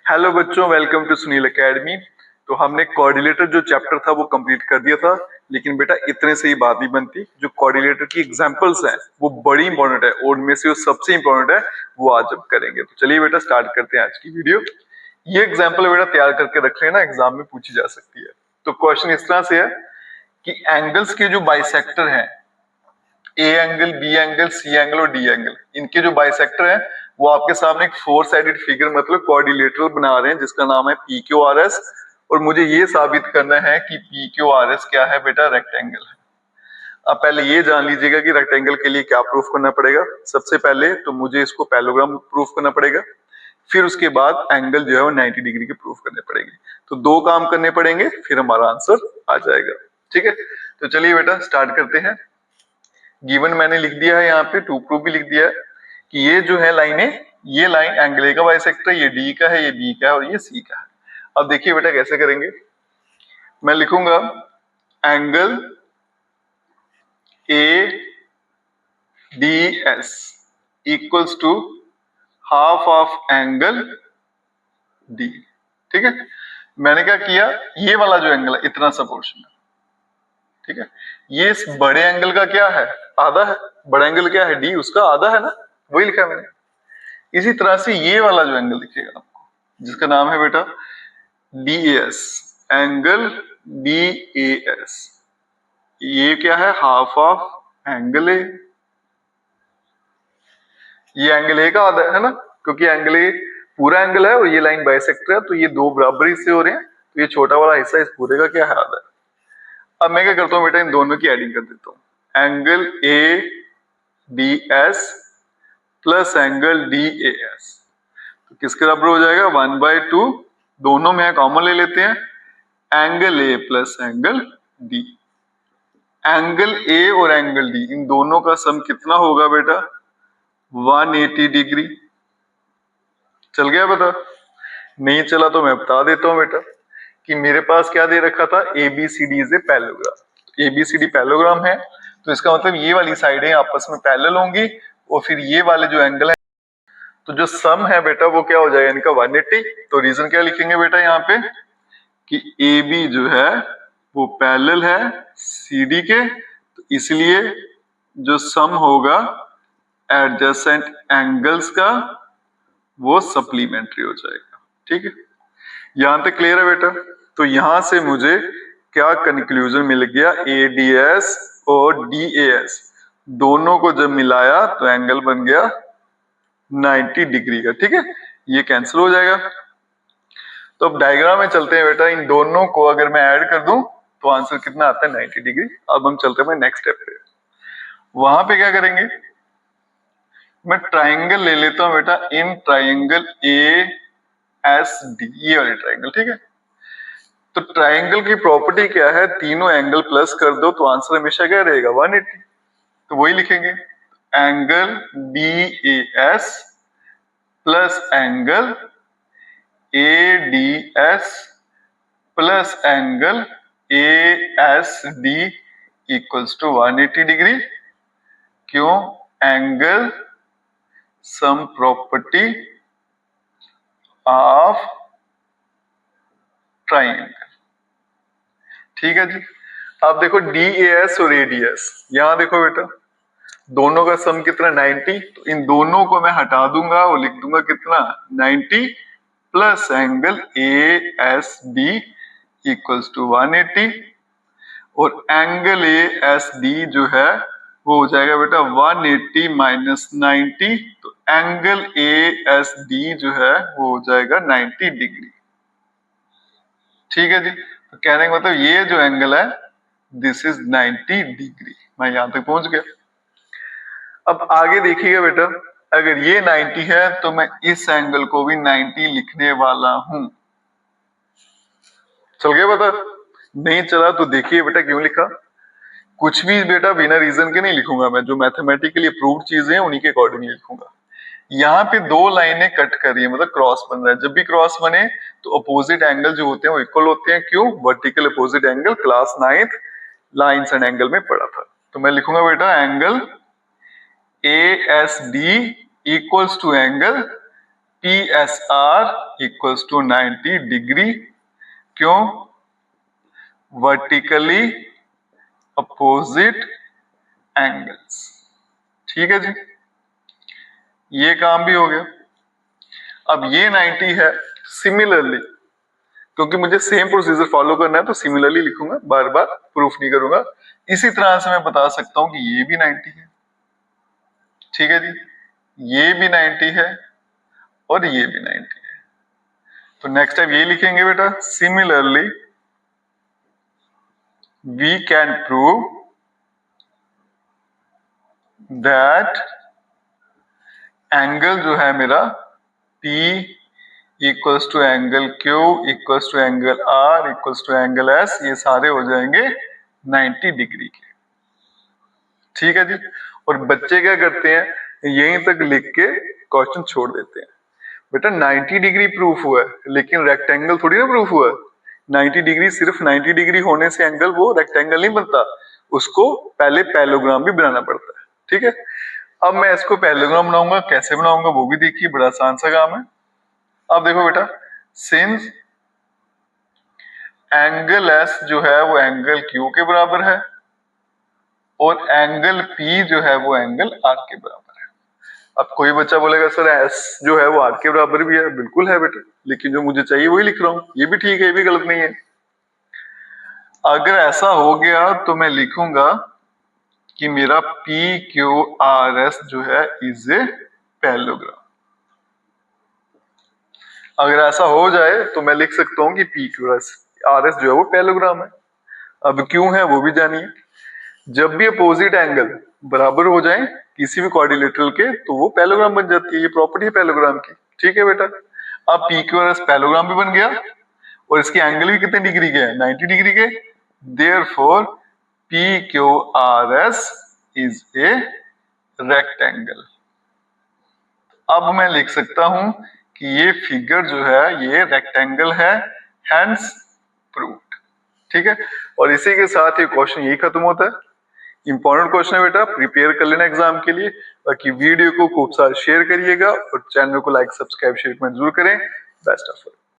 Hello बच्चों, welcome to Sunil academy. तो हमने कोऑर्डिनेटर जो चैप्टर था वो कंप्लीट कर दिया था, लेकिन बेटा इतने से ही बात नहीं बनती। जो कोऑर्डिनेटर की एग्जांपल्स हैं वो बड़ी इंपॉर्टेंट है और उनमें से जो सबसे इंपॉर्टेंट है वो आज अब करेंगे। तो चलिए बेटा स्टार्ट करते हैं आज की वीडियो। ये एग्जाम्पल बेटा तैयार करके रख लेना, एग्जाम में पूछी जा सकती है। तो क्वेश्चन इस तरह से है कि एंगल्स के जो बाइसेक्टर हैं, A angle, B angle, C angle और डी एंगल, इनके जो बाइसेक्टर हैं वो आपके सामने एक फोर साइडेड फिगर मतलब क्वाड्रिलेटरल बना रहे हैं जिसका नाम है पी क्यू आर एस। और मुझे ये साबित करना है कि पी क्यू आर एस क्या है बेटा, रेक्टेंगल है। अब पहले ये जान लीजिएगा कि रेक्टेंगल के लिए क्या प्रूफ करना पड़ेगा। सबसे पहले तो मुझे इसको पैरेललोग्राम प्रूफ करना पड़ेगा, फिर उसके बाद एंगल जो है वो 90 डिग्री के प्रूफ करने पड़ेंगे। तो दो काम करने पड़ेंगे, फिर हमारा आंसर आ जाएगा। ठीक है, तो चलिए बेटा स्टार्ट करते हैं। गिवन मैंने लिख दिया है यहाँ पे, टू प्रूफ भी लिख दिया है कि ये जो है लाइनें, ये लाइन एंगल ए का बाइसेक्टर, ये डी का है, ये बी का है और ये सी का है। अब देखिए बेटा कैसे करेंगे। मैं लिखूंगा angle A D S equals to half of angle D. ठीक है, मैंने क्या किया, ये वाला जो एंगल है इतना सा पोर्शन है, ठीक है, ये इस बड़े एंगल का क्या है, आधा है। बड़ा एंगल क्या है, डी, उसका आधा है ना, वही लिखा है मैंने। इसी तरह से ये वाला जो एंगल दिखेगा आपको, जिसका नाम है बेटा D S, angle D S, ये क्या है, हाफ ऑफ एंगल ए। ये एंगल ए का आधा है ना, क्योंकि एंगल ए पूरा एंगल है और ये लाइन बाइसेक्टर है, तो ये दो बराबर हिस्से हो रहे हैं, तो ये छोटा वाला हिस्सा इस पूरे का क्या है, आधा है। अब मैं क्या करता हूं बेटा, इन दोनों की एडिंग कर देता हूं। Angle A D S plus angle D A S, तो किसके बराबर हो जाएगा, 1/2। दोनों में कॉमन ले लेते हैं, angle A plus angle D. Angle A और एंगल डी, इन दोनों का सम कितना होगा बेटा, 180 डिग्री। चल गया बता? नहीं चला तो मैं बता देता हूं बेटा कि मेरे पास क्या दे रखा था, ABCD is a parallelogram. ABCD parallelogram है, तो इसका मतलब ये वाली साइडें आपस में पैरेलल होंगी और फिर ये वाले जो एंगल है, तो जो सम है बेटा वो क्या हो जाएगा इनका, 180। तो रीजन क्या लिखेंगे बेटा यहाँ पे कि AB जो है वो पैरेलल है CD के, तो इसलिए जो सम होगा एडजेसेंट एंगल्स का वो सप्लीमेंट्री हो जाएगा। ठीक है, यहां तक क्लियर है बेटा? तो यहां से मुझे क्या कंक्लूजन मिल गया, ADS और DAS दोनों को जब मिलाया तो एंगल बन गया 90 डिग्री का। ठीक है, ये कैंसिल हो जाएगा। तो अब डायग्राम में चलते हैं बेटा, इन दोनों को अगर मैं ऐड कर दूं तो आंसर कितना आता है, 90 डिग्री। अब हम चलते हैं नेक्स्ट स्टेप पे। वहां पे क्या करेंगे, मैं ट्राइंगल ले लेता हूं बेटा, इन ट्राइंगल ASD, ये वाले ट्राइंगल। ठीक है, तो ट्राइंगल की प्रॉपर्टी क्या है, तीनों एंगल प्लस कर दो तो आंसर हमेशा क्या रहेगा, 180। तो वही लिखेंगे, angle BAS plus angle ADS plus angle ASD equals to 180 degree. क्यों, angle sum property of triangle. ठीक है जी। अब देखो DAS और ADS, यहां देखो बेटा दोनों का सम कितना, 90। तो इन दोनों को मैं हटा दूंगा और लिख दूंगा कितना, 90 plus angle ASD equals to 180। और एंगल ASD जो है वो हो जाएगा बेटा 180 माइनस 90, तो एंगल ASD जो है वो हो जाएगा 90 डिग्री। ठीक है जी, तो कहने का मतलब ये जो एंगल है दिस इज 90 डिग्री। मैं यहां तक पहुंच गया। अब आगे देखिएगा बेटा, अगर ये 90 है तो मैं इस एंगल को भी 90 लिखने वाला हूं। चल गया बता? नहीं चला तो देखिए बेटा क्यों लिखा। कुछ भी बेटा बिना रीजन के नहीं लिखूंगा मैं, जो मैथमेटिकली प्रूव्ड चीजें हैं उन्हीं के अकॉर्डिंगली लिखूंगा। यहाँ पे दो लाइनें कट कर रही है, मतलब क्रॉस बन रहा है। जब भी क्रॉस बने तो अपोजिट एंगल जो होते हैं वो इक्वल होते हैं। क्यों, vertical opposite angle class 9th lines and angle में पढ़ा था। तो मैं लिखूंगा बेटा angle ASD equals to angle PSR equals to 90 degree. क्यों? Vertically opposite angles. ठीक है जी, ये काम भी हो गया। अब ये 90 है। सिमिलरली, क्योंकि मुझे सेम प्रोसीजर फॉलो करना है तो सिमिलरली लिखूंगा, बार बार प्रूफ नहीं करूंगा। इसी तरह से मैं बता सकता हूं कि ये भी 90 है। ठीक है जी, ये भी 90 है और ये भी 90 है। तो नेक्स्ट टाइम ये लिखेंगे बेटा, similarly we can prove that angle जो है मेरा P equals to angle Q equals to angle R equals to angle S, ये सारे हो जाएंगे 90 डिग्री के। ठीक है जी। और बच्चे क्या करते हैं, यहीं तक लिख के क्वेश्चन छोड़ देते हैं। बेटा 90 डिग्री प्रूफ हुआ है, लेकिन रेक्टेंगल थोड़ी ना प्रूफ हुआ है। 90 डिग्री सिर्फ 90 डिग्री होने से एंगल वो रेक्टेंगल नहीं बनता, उसको पहले पैरेललोग्राम भी बनाना पड़ता है। ठीक है, अब मैं इसको पैरेललोग्राम बनाऊंगा, कैसे बनाऊंगा वो भी देखिए, बड़ा आसान सा काम है। अब देखो बेटा, सिंस एंगल S जो है वो एंगल Q के बराबर है और एंगल P जो है वो एंगल R के बराबर है। अब कोई बच्चा बोलेगा सर S जो है वो R के बराबर भी है। बिल्कुल है बेटा, लेकिन जो मुझे चाहिए वही लिख रहा हूं। ये भी ठीक है, ये भी गलत नहीं है। अगर ऐसा हो गया तो मैं लिखूंगा कि मेरा PQRS जो है इज ए पैरेललोग्राम। अगर ऐसा हो जाए तो मैं लिख सकता हूं कि PQRS जो है वो पैरेललोग्राम है। अब क्यों है वो भी जानिए। जब भी अपोजिट एंगल बराबर हो जाए किसी भी क्वाड्रिलेटरल के तो वो पैरेललोग्राम बन जाती है। ये प्रॉपर्टी है पैरेललोग्राम की। ठीक है बेटा, अब PQRS पैरेललोग्राम भी बन गया और इसके एंगल भी कितने डिग्री के हैं, 90 डिग्री के। Therefore PQRS is a rectangle. अब मैं लिख सकता हूं कि ये फिगर जो है ये रेक्टेंगल है, हेंस प्रूव्ड। ठीक है, और इसी के साथ ये क्वेश्चन यही खत्म होता है। इंपॉर्टेंट क्वेश्चन है बेटा, प्रिपेयर कर लेना एग्जाम के लिए। बाकी वीडियो को खूब सारा शेयर करिएगा और चैनल को लाइक सब्सक्राइब शेयर कमेंट जरूर करें। Best of luck.